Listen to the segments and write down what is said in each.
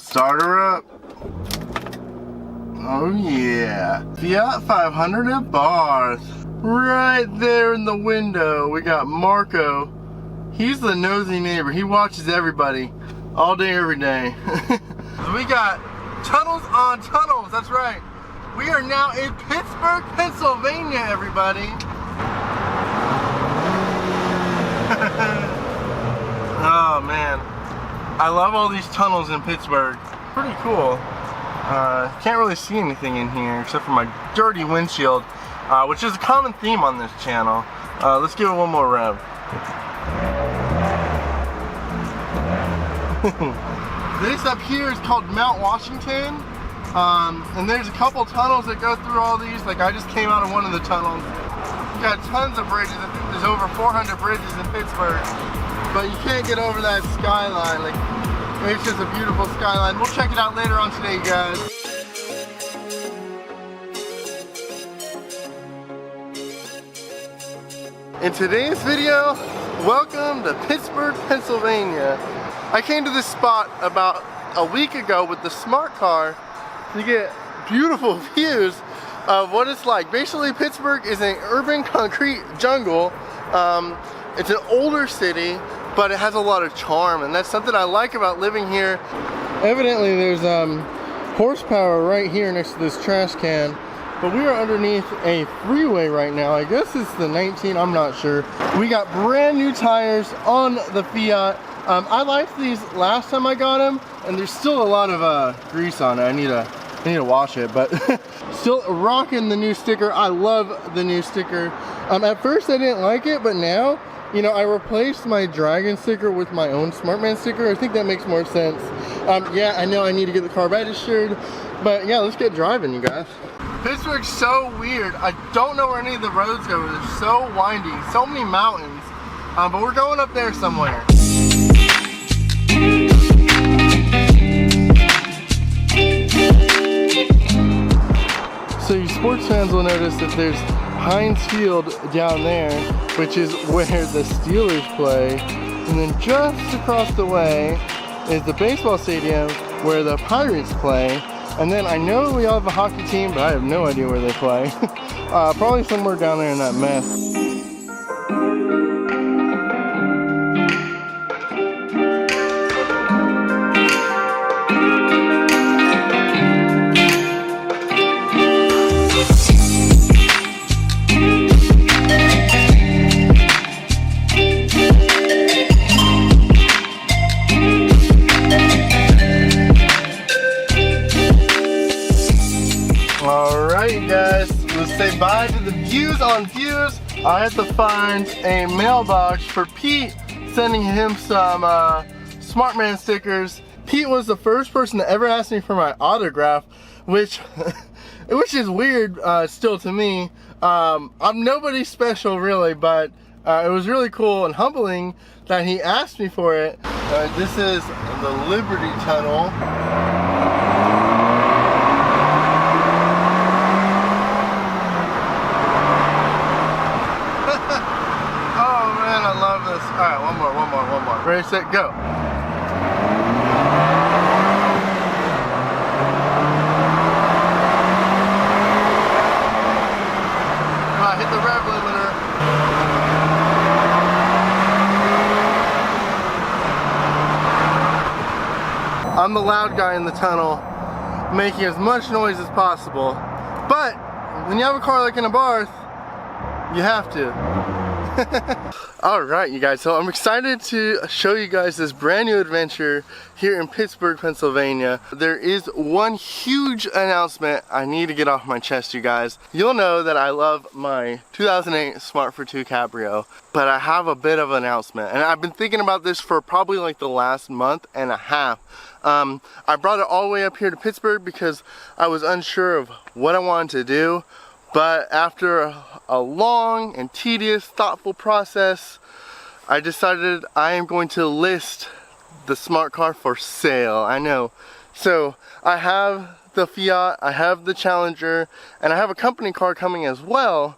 Start her up. Oh yeah. Fiat 500 Abarth. Right there in the window, we got Marco. He's the nosy neighbor. He watches everybody all day, every day. We got tunnels on tunnels, that's right. We are now in Pittsburgh, Pennsylvania, everybody. Oh man, I love all these tunnels in Pittsburgh. Pretty cool. Can't really see anything in here except for my dirty windshield, which is a common theme on this channel. Let's give it one more rev. This up here is called Mount Washington, and there's a couple tunnels that go through all these. Like I just came out of one of the tunnels. We've got tons of bridges. I think there's over 400 bridges in Pittsburgh, but you can't get over that skyline. Like, it's just a beautiful skyline. We'll check it out later on today, guys. In today's video, welcome to Pittsburgh, Pennsylvania. I came to this spot about a week ago with the smart car to get beautiful views of what it's like. Basically, Pittsburgh is an urban concrete jungle. It's an older city, but it has a lot of charm, and that's something I like about living here. Evidently, there's horsepower right here next to this trash can, but we are underneath a freeway right now. I guess it's the 19, I'm not sure. We got brand new tires on the Fiat. I liked these last time I got them, and there's still a lot of grease on it. I need to wash it, but still rocking the new sticker. I love the new sticker. At first I didn't like it, but now, you know, I replaced my Dragon sticker with my own Smrtman sticker. I think that makes more sense. Yeah, I know I need to get the car registered, but yeah, let's get driving, you guys. Pittsburgh's so weird. I don't know where any of the roads go. They're so windy, so many mountains, but we're going up there somewhere. So you sports fans will notice that there's Heinz Field down there, which is where the Steelers play, and then just across the way is the baseball stadium where the Pirates play. And then I know we all have a hockey team, but I have no idea where they play. Probably somewhere down there in that mess. Alright guys, let's say bye to the views on views. I had to find a mailbox for Pete, sending him some Smrtman stickers. Pete was the first person to ever ask me for my autograph, which is weird still to me. I'm nobody special really, but it was really cool and humbling that he asked me for it. This is the Liberty Tunnel. Alright, one more. Ready, set, go. Hit the rev limiter. I'm the loud guy in the tunnel, making as much noise as possible. But when you have a car like an Abarth, you have to. Alright you guys, so I'm excited to show you guys this brand new adventure here in Pittsburgh, Pennsylvania. There is one huge announcement I need to get off my chest, you guys. You'll know that I love my 2008 Smart for 2 Cabrio, but I have a bit of an announcement, and I've been thinking about this for probably like the last month and a half. I brought it all the way up here to Pittsburgh because I was unsure of what I wanted to do. But after a long and tedious, thoughtful process, I decided I am going to list the smart car for sale. I know. So I have the Fiat, I have the Challenger, and I have a company car coming as well.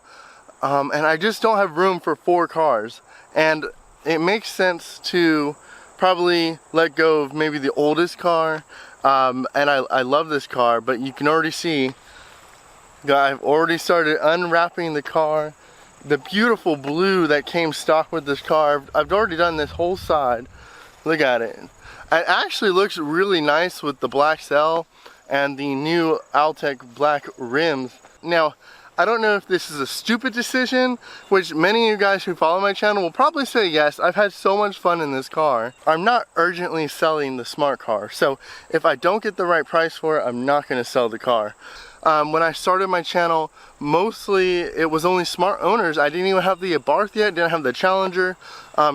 And I just don't have room for 4 cars. And it makes sense to probably let go of maybe the oldest car And I love this car, but you can already see I've already started unwrapping the car. The beautiful blue that came stock with this car, I've already done this whole side. Look at it. It actually looks really nice with the black cell and the new Altec black rims. Now, I don't know if this is a stupid decision, which many of you guys who follow my channel will probably say yes. I've had so much fun in this car. I'm not urgently selling the smart car, so if I don't get the right price for it, I'm not going to sell the car. When I started my channel, mostly it was only smart owners. I didn't even have the Abarth yet, didn't have the Challenger.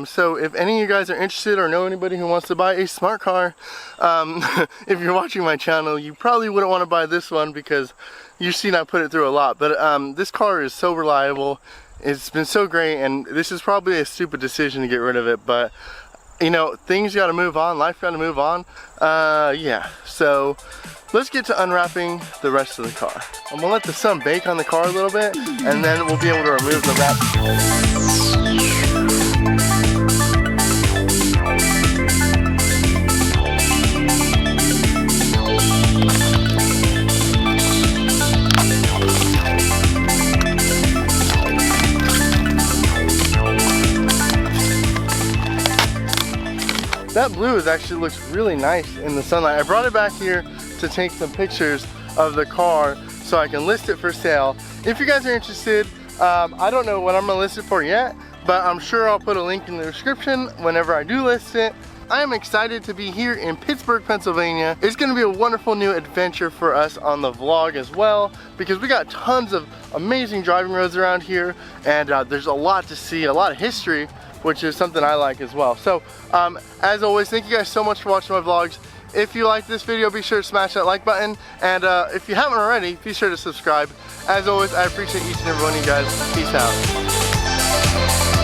So if any of you guys are interested or know anybody who wants to buy a smart car, if you're watching my channel, you probably wouldn't want to buy this one because you've seen I put it through a lot. But this car is so reliable. It's been so great, and this is probably a stupid decision to get rid of it, but you know, things gotta move on, life gotta move on. Yeah, so let's get to unwrapping the rest of the car. I'm gonna let the sun bake on the car a little bit, and then we'll be able to remove the wrap. That blue actually looks really nice in the sunlight. I brought it back here to take some pictures of the car so I can list it for sale. If you guys are interested, I don't know what I'm gonna list it for yet, but I'm sure I'll put a link in the description whenever I do list it. I am excited to be here in Pittsburgh, Pennsylvania. It's gonna be a wonderful new adventure for us on the vlog as well, because we got tons of amazing driving roads around here, and there's a lot to see, a lot of history, which is something I like as well. So, as always, thank you guys so much for watching my vlogs. If you like this video, be sure to smash that like button, and if you haven't already, be sure to subscribe. As always, I appreciate each and every one of you guys. Peace out.